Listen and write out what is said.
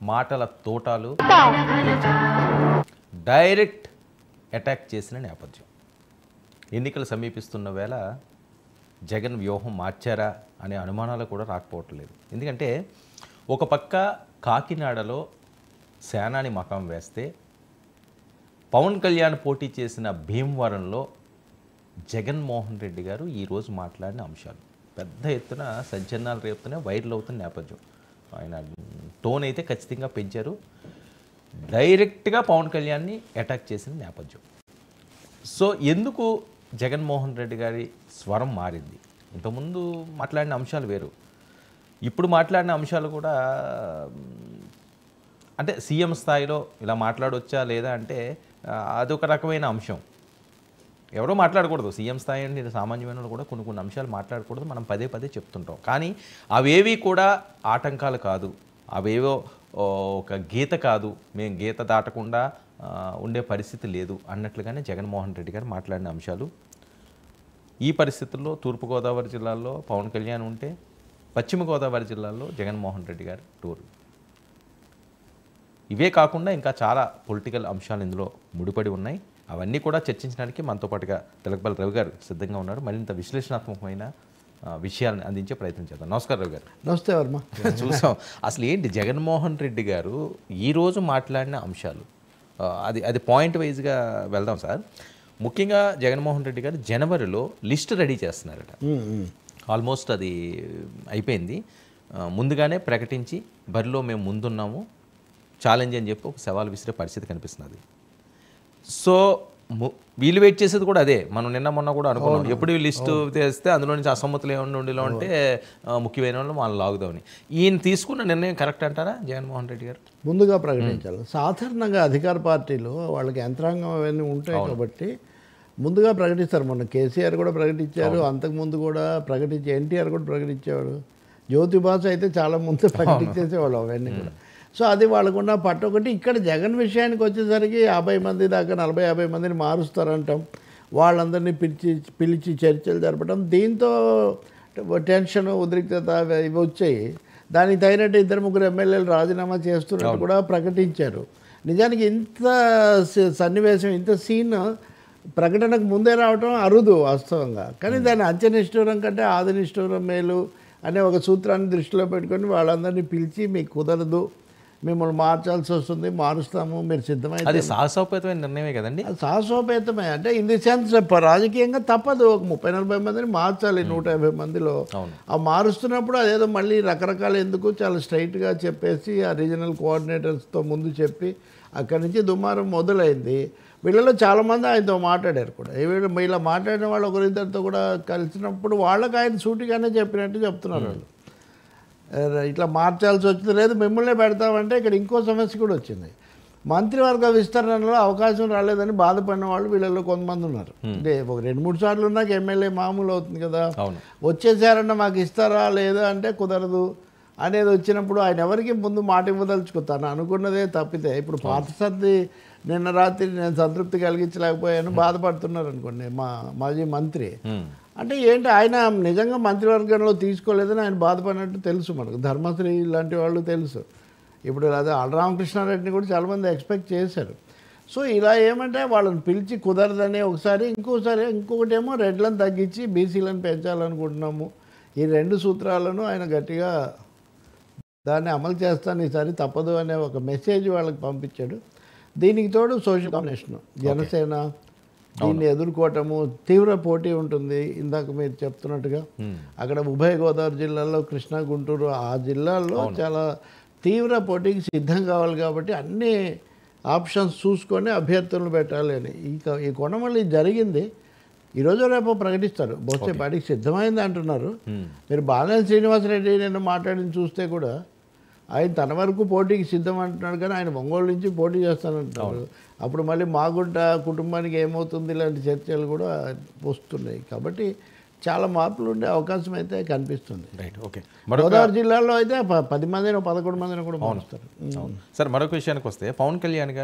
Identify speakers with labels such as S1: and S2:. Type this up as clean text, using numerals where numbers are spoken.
S1: మాటల తోటాలు direct attack చేసిన నేపథ్యం. ఎన్నికలు సమీపిస్తున్న వేళ జగన్ వ్యూహం మార్చారా అనే అనుమానాలు కూడా రాకపోవట్లేదు. ఎందుకంటే ఒక పక్క కాకినాడలో సేనాని మకాం వేస్తే, పవన్ కళ్యాణ్ పోటీ చేసిన భీమవరంలో జగన్మోహన్ రెడ్డి గారు ఈరోజు మాట్లాడిన అంశాలు పెద్ద ఎత్తున సంచలనాలు రేపుతూనే వైరల్ అవుతున్న నేపథ్యం. ఆయన టోన్ అయితే ఖచ్చితంగా పెంచారు. డైరెక్ట్గా పవన్ కళ్యాణ్ని అటాక్ చేసిన నేపథ్యం. సో ఎందుకు జగన్మోహన్ రెడ్డి గారి స్వరం మారింది? ఇంతకుముందు మాట్లాడిన అంశాలు వేరు, ఇప్పుడు మాట్లాడిన అంశాలు కూడా అంటే సీఎం స్థాయిలో ఇలా మాట్లాడవచ్చా లేదా అంటే అదొక రకమైన అంశం. ఎవరో మాట్లాడకూడదు, సీఎం స్థాయి అంటే సామాన్యమైన వాళ్ళు కూడా కొన్ని అంశాలు మాట్లాడకూడదు, మనం పదే పదే చెప్తుంటాం. కానీ అవేవి కూడా ఆటంకాలు కాదు, అవేవో ఒక గీత కాదు, మేము గీత దాటకుండా ఉండే పరిస్థితి లేదు అన్నట్లుగానే జగన్మోహన్ రెడ్డి గారు మాట్లాడిన అంశాలు. ఈ పరిస్థితుల్లో తూర్పుగోదావరి జిల్లాలో పవన్ కళ్యాణ్ ఉంటే, పశ్చిమ గోదావరి జిల్లాలో జగన్మోహన్ రెడ్డి గారు టూర్. ఇవే కాకుండా ఇంకా చాలా పొలిటికల్ అంశాలు ఇందులో ముడిపడి ఉన్నాయి. అవన్నీ కూడా చర్చించడానికి మనతో పాటుగా తెలకపల్లి రవి గారు సిద్ధంగా ఉన్నారు. మరింత విశ్లేషణాత్మకమైన విషయాలను అందించే ప్రయత్నం చేద్దాం. నమస్కారం రవి గారు.
S2: నమస్తే వర్మ.
S1: చూసాం అసలు ఏంటి జగన్మోహన్ రెడ్డి గారు ఈరోజు మాట్లాడిన అంశాలు, అది పాయింట్ వైజ్గా వెళ్దాం సార్. ముఖ్యంగా జగన్మోహన్ రెడ్డి గారు జనవరిలో లిస్ట్ రెడీ చేస్తున్నారట. ఆల్మోస్ట్ అది అయిపోయింది. ముందుగానే ప్రకటించి బరిలో మేము ముందున్నాము, ఛాలెంజ్ అని చెప్పి ఒక సవాల్ విసిరే పరిస్థితి కనిపిస్తున్నది. సో వీళ్ళు వెయిట్ చేసేది కూడా అదే. మనం నిన్న మొన్న కూడా అనుకున్నాం, ఎప్పుడు లిస్టు తెస్తే అందులో నుంచి అసమ్మతులు ఏమన్నా ఉండిలో ఉంటే ముఖ్యమైన వాళ్ళు వాళ్ళు లాగుదామని. ఈయన తీసుకున్న నిర్ణయం కరెక్ట్ అంటారా జగన్మోహన్ రెడ్డి గారు?
S2: ముందుగా ప్రకటించాలి. సాధారణంగా అధికార పార్టీలు వాళ్ళకి యంత్రాంగం అవన్నీ ఉంటాయి కాబట్టి ముందుగా ప్రకటిస్తారు. మొన్న కేసీఆర్ కూడా ప్రకటించారు, అంతకుముందు కూడా ప్రకటించి ఎన్టీఆర్ కూడా ప్రకటించేవాడు, జ్యోతిబాసు అయితే చాలా ముందు ప్రకటించేసేవాళ్ళు అవన్నీ కూడా. సో అది వాళ్ళకున్న పట్టు ఒకటి. ఇక్కడ జగన్ విషయానికి వచ్చేసరికి 50 మంది దాకా 40-50 మందిని మారుస్తారంటాం, వాళ్ళందరినీ పిలిచి చర్చలు జరపడం, దీంతో టెన్షన్ ఉద్రిక్తత ఇవి వచ్చాయి. దానికి తగినట్టు 2-3 ఎమ్మెల్యేలు రాజీనామా చేస్తున్నట్టు కూడా ప్రకటించారు. నిజానికి ఇంత సన్నివేశం, ఇంత సీన్ ప్రకటనకు ముందే రావడం అరుదు వాస్తవంగా. కానీ దాని అంత్యనిష్ఠూరం కంటే ఆదినిష్ఠూరం మేలు అనే ఒక సూత్రాన్ని దృష్టిలో పెట్టుకొని వాళ్ళందరినీ పిలిచి, మీకు కుదరదు, మిమ్మల్ని మార్చాల్సి వస్తుంది, మారుస్తాము, మీరు సిద్ధమైతే.
S1: అది సాహసోపేతమైన నిర్ణయమే కదండి.
S2: అది సాహసోపేతమే అంటే ఇన్ ది సెన్స్ రాజకీయంగా తప్పదు, ఒక 30-40 మందిని మార్చాలి 150 మందిలో. ఆ మారుస్తున్నప్పుడు అదేదో మళ్ళీ రకరకాలు ఎందుకు, చాలా స్ట్రైట్గా చెప్పేసి ఆ రీజనల్ కోఆర్డినేటర్స్తో ముందు చెప్పి అక్కడి నుంచి దుమారం మొదలైంది. వీళ్ళలో చాలామంది ఆయనతో మాట్లాడారు కూడా. ఇలా మాట్లాడిన వాళ్ళు ఒకరిద్దరితో కూడా కలిసినప్పుడు వాళ్ళకి ఆయన సూటిగానే చెప్పినట్టు చెప్తున్నారు వాళ్ళు. ఇట్లా మార్చాల్సి వచ్చింది, లేదు మిమ్మల్నే పెడతామంటే ఇక్కడ ఇంకో సమస్య కూడా వచ్చింది. మంత్రివర్గ విస్తరణలో అవకాశం రాలేదని బాధపడిన వాళ్ళు వీళ్ళలో కొంతమంది ఉన్నారు. అంటే ఒక 2-3 సార్లు ఉన్నాక ఎమ్మెల్యే మామూలు అవుతుంది కదా, వచ్చేసారన్న మాకు ఇస్తారా లేదా అంటే కుదరదు అనేది వచ్చినప్పుడు ఆయన ఎవరికి ముందు మాట ఇవ్వదలుచుకుంటాను అనుకున్నదే తప్పితే, ఇప్పుడు పార్థసారథి నిన్న రాత్రి నేను సంతృప్తి కలిగించలేకపోయాను బాధపడుతున్నారు అనుకోండి మాజీ మంత్రి. అంటే ఏంటి, ఆయన నిజంగా మంత్రివర్గంలో తీసుకోలేదని ఆయన బాధపడినట్టు తెలుసు మనకు. ధర్మశ్రీ లాంటి వాళ్ళు తెలుసు. ఇప్పుడు అదే రామకృష్ణారెడ్డిని కూడా చాలామంది ఎక్స్పెక్ట్ చేశారు. సో ఇలా ఏమంటే వాళ్ళని పిలిచి కుదరదని ఒకసారి, ఇంకొకటేమో రెడ్లను తగ్గించి బీసీలను పెంచాలనుకుంటున్నాము. ఈ 2 సూత్రాలను ఆయన గట్టిగా దాన్ని అమలు చేస్తాను ఈసారి తప్పదు అనే ఒక మెసేజ్ వాళ్ళకి పంపించాడు. దీనికి తోడు సోషల్ కాంబినేషన్, జనసేన దీన్ని ఎదుర్కోవటము, తీవ్ర పోటీ ఉంటుంది. ఇందాక మీరు చెప్తున్నట్టుగా అక్కడ ఉభయ గోదావరి జిల్లాల్లో, కృష్ణా, గుంటూరు ఆ జిల్లాల్లో చాలా తీవ్ర పోటీకి సిద్ధం కావాలి కాబట్టి అన్ని ఆప్షన్స్ చూసుకొని అభ్యర్థులను పెట్టాలి అని ఈ కొనమల్లి జరిగింది. ఈరోజు రేపు ప్రకటిస్తారు, బహుశా పార్టీకి సిద్ధమైంది అంటున్నారు. మీరు బాలినేని శ్రీనివాసరెడ్డి నిన్న మాట్లాడిన చూస్తే కూడా ఆయన తన వరకు పోటీకి సిద్ధం అంటున్నాడు, కానీ ఆయన ఒంగోలు నుంచి పోటీ చేస్తానంటున్నారు. అప్పుడు మళ్ళీ మాగుంట కుటుంబానికి ఏమవుతుంది ఇలాంటి చర్చలు కూడా వస్తున్నాయి. కాబట్టి చాలా మార్పులు ఉండే అవకాశం అయితే కనిపిస్తుంది.
S1: Right, okay.
S2: గోదావరి జిల్లాలో అయితే 10 మందినో 11 మందినో కూడా మారుస్తారు.
S1: సార్ మరొక విషయానికి వస్తే, పవన్ కళ్యాణ్ గారు